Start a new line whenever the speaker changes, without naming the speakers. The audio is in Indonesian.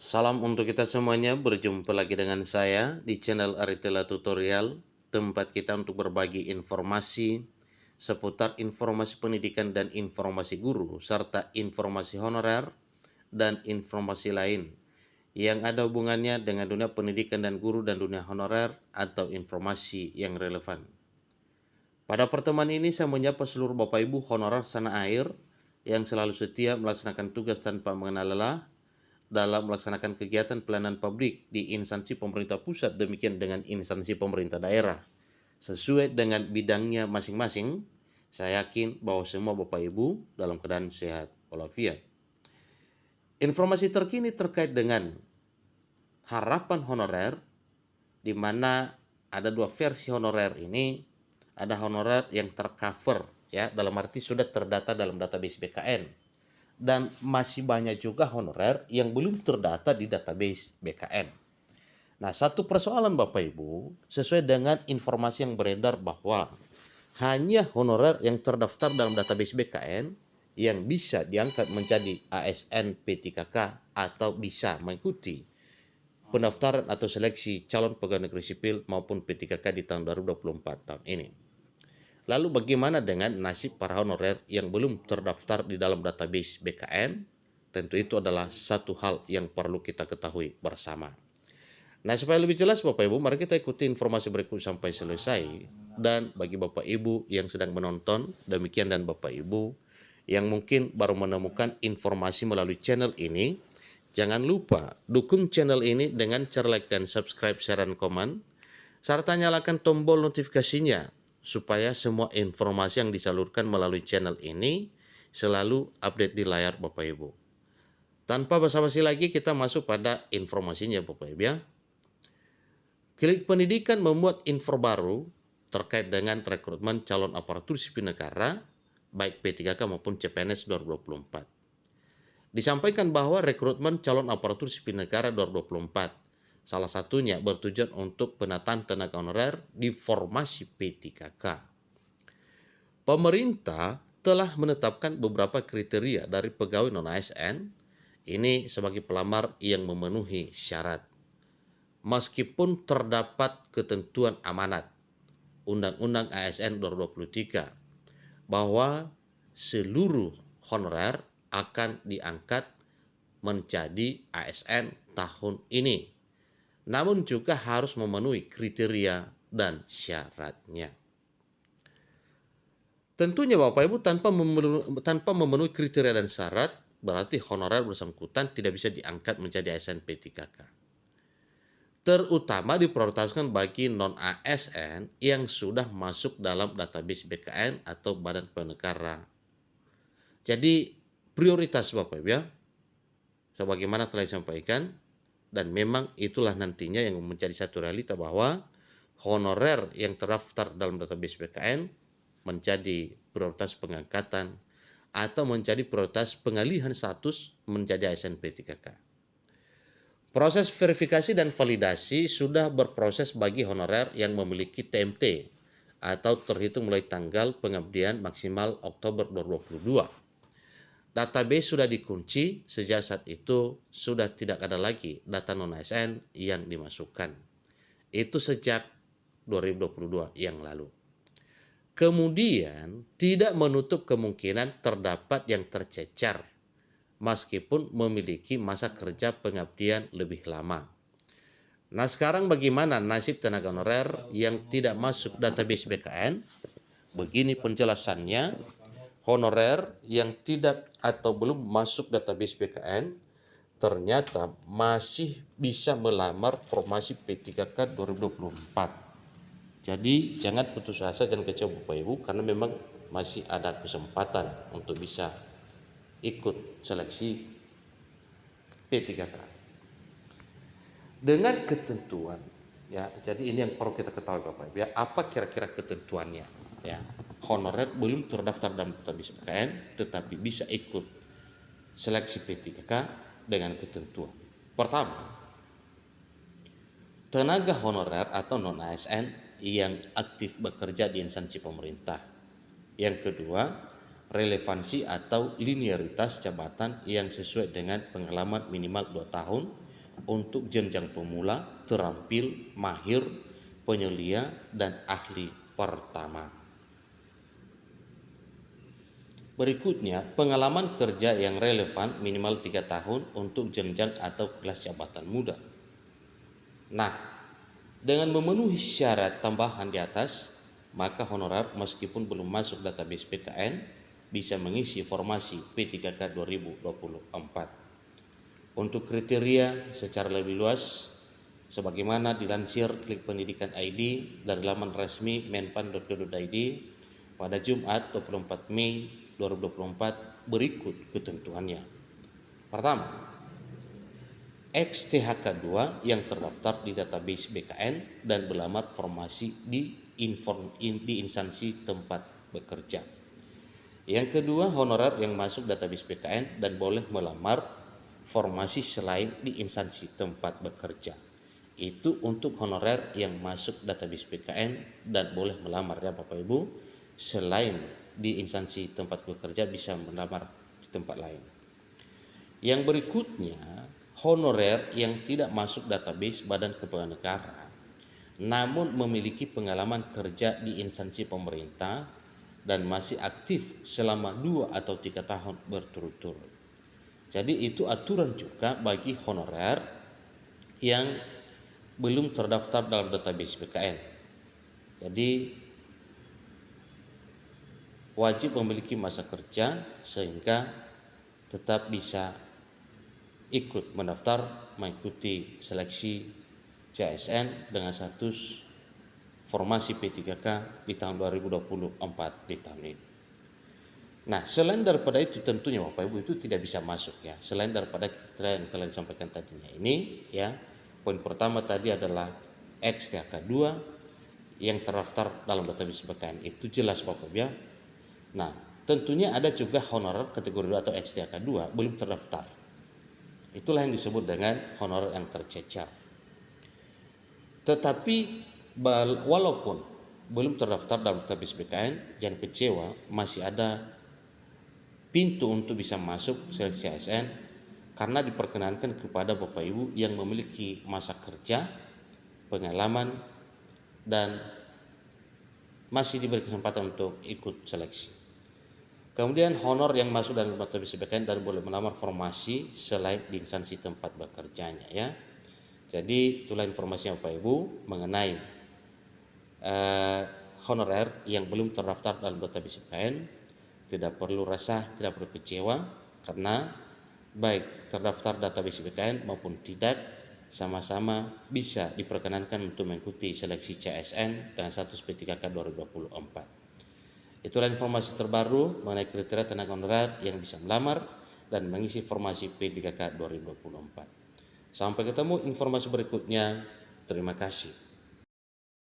Salam untuk kita semuanya, berjumpa lagi dengan saya di channel Aritela Tutorial, tempat kita untuk berbagi informasi seputar informasi pendidikan dan informasi guru, serta informasi honorer dan informasi lain yang ada hubungannya dengan dunia pendidikan dan guru dan dunia honorer atau informasi yang relevan. Pada pertemuan ini saya menyapa seluruh Bapak Ibu honorer tanah air yang selalu setia melaksanakan tugas tanpa mengenal lelah dalam melaksanakan kegiatan pelayanan publik di instansi pemerintah pusat demikian dengan instansi pemerintah daerah. Sesuai dengan bidangnya masing-masing, saya yakin bahwa semua Bapak Ibu dalam keadaan sehat walafiat. Informasi terkini terkait dengan harapan honorer, di mana ada dua versi honorer ini. Ada honorer yang tercover, ya, dalam arti sudah terdata dalam database BKN. Dan masih banyak juga honorer yang belum terdata di database BKN. Nah, satu persoalan Bapak Ibu, sesuai dengan informasi yang beredar bahwa hanya honorer yang terdaftar dalam database BKN yang bisa diangkat menjadi ASN P3K atau bisa mengikuti pendaftaran atau seleksi calon pegawai negeri sipil maupun P3K di tahun 2024 tahun ini. Lalu bagaimana dengan nasib para honorer yang belum terdaftar di dalam database BKN? Tentu itu adalah satu hal yang perlu kita ketahui bersama. Nah, supaya lebih jelas Bapak Ibu, mari kita ikuti informasi berikut sampai selesai. Dan bagi Bapak Ibu yang sedang menonton, demikian, dan Bapak Ibu yang mungkin baru menemukan informasi melalui channel ini, jangan lupa dukung channel ini dengan cara like dan subscribe, share, dan komen, serta nyalakan tombol notifikasinya supaya semua informasi yang disalurkan melalui channel ini selalu update di layar Bapak Ibu. Tanpa basa-basi lagi, kita masuk pada informasinya Bapak Ibu, ya. Klik Pendidikan memuat info baru terkait dengan rekrutmen calon aparatur sipil negara baik P3K maupun CPNS 2024. Disampaikan bahwa rekrutmen calon aparatur sipil negara 2024 salah satunya bertujuan untuk penataan tenaga honorer di formasi P3K. Pemerintah telah menetapkan beberapa kriteria dari pegawai non-ASN ini sebagai pelamar yang memenuhi syarat. Meskipun terdapat ketentuan amanat Undang-Undang ASN 2023 bahwa seluruh honorer akan diangkat menjadi ASN tahun ini, namun juga harus memenuhi kriteria dan syaratnya. Tentunya Bapak Ibu tanpa memenuhi kriteria dan syarat, berarti honorer bersangkutan tidak bisa diangkat menjadi ASN P3K. Terutama diprioritaskan bagi non-ASN yang sudah masuk dalam database BKN atau Badan Kepegawaian Negara. Jadi prioritas Bapak Ibu, ya, sebagaimana telah disampaikan, dan memang itulah nantinya yang menjadi satu realita bahwa honorer yang terdaftar dalam database BKN menjadi prioritas pengangkatan atau menjadi prioritas pengalihan status menjadi ASN P3K. Proses verifikasi dan validasi sudah berproses bagi honorer yang memiliki TMT atau terhitung mulai tanggal pengabdian maksimal Oktober 2022. Database sudah dikunci, sejak saat itu sudah tidak ada lagi data non-ASN yang dimasukkan. Itu sejak 2022 yang lalu. Kemudian tidak menutup kemungkinan terdapat yang tercecer meskipun memiliki masa kerja pengabdian lebih lama. Nah, sekarang bagaimana nasib tenaga honorer yang tidak masuk database BKN? Begini penjelasannya. Honorer yang tidak atau belum masuk database BKN ternyata masih bisa melamar formasi P3K 2024. Jadi jangan putus asa, jangan kecewa Bapak Ibu, karena memang masih ada kesempatan untuk bisa ikut seleksi P3K dengan ketentuan, ya. Jadi ini yang perlu kita ketahui Bapak Ibu, ya. Apa kira-kira ketentuannya, ya? Honorer belum terdaftar dalam database BKN tetapi bisa ikut seleksi P3K dengan ketentuan. Pertama, tenaga honorer atau non-ASN yang aktif bekerja di instansi pemerintah. Yang kedua, relevansi atau linearitas jabatan yang sesuai dengan pengalaman minimal 2 tahun untuk jenjang pemula, terampil, mahir, penyelia, dan ahli pertama. Berikutnya, pengalaman kerja yang relevan minimal 3 tahun untuk jenjang atau kelas jabatan muda. Nah, dengan memenuhi syarat tambahan di atas, maka honorer meskipun belum masuk database PKN bisa mengisi formasi P3K 2024. Untuk kriteria secara lebih luas, sebagaimana dilansir Klik Pendidikan ID dari laman resmi menpan.go.id pada Jumat 24 Mei 2024 berikut ketentuannya. Pertama, ex-THK 2 yang terdaftar di database BKN dan berlamar formasi di instansi tempat bekerja. Yang kedua, honorer yang masuk database BKN dan boleh melamar formasi selain di instansi tempat bekerja. Itu untuk honorer yang masuk database BKN dan boleh melamar ya Bapak Ibu, selain di instansi tempat bekerja bisa melamar di tempat lain. Yang berikutnya, honorer yang tidak masuk database Badan Kepegawaian Negara namun memiliki pengalaman kerja di instansi pemerintah dan masih aktif selama 2 atau 3 tahun berturut-turut. Jadi itu aturan juga bagi honorer yang belum terdaftar dalam database BKN. Jadi wajib memiliki masa kerja sehingga tetap bisa ikut mendaftar mengikuti seleksi CSN dengan status formasi P3K di tahun 2024 di tahun ini. Nah, selain daripada itu tentunya Bapak Ibu itu tidak bisa masuk ya. Selain daripada kriteria yang telah disampaikan tadinya ini ya. Poin pertama tadi adalah ex-THK 2 yang terdaftar dalam database BKN, itu jelas Bapak Ibu ya. Nah, tentunya ada juga honorer kategori 2 atau ex-THK 2 belum terdaftar. Itulah yang disebut dengan honorer yang tercecer. Tetapi walaupun belum terdaftar dalam database BKN, jangan kecewa, masih ada pintu untuk bisa masuk seleksi ASN karena diperkenankan kepada Bapak Ibu yang memiliki masa kerja, pengalaman, dan masih diberi kesempatan untuk ikut seleksi. Kemudian honor yang masuk dalam database BKN dan boleh melamar formasi selain di instansi tempat bekerjanya ya. Jadi itulah informasi Bapak Ibu mengenai honorer yang belum terdaftar dalam database BKN. Tidak perlu resah, tidak perlu kecewa karena baik terdaftar database BKN maupun tidak sama-sama bisa diperkenankan untuk mengikuti seleksi CSN dengan status P3K 2024. Itulah informasi terbaru mengenai kriteria tenaga honorer yang bisa melamar dan mengisi formasi P3K 2024. Sampai ketemu informasi berikutnya. Terima kasih.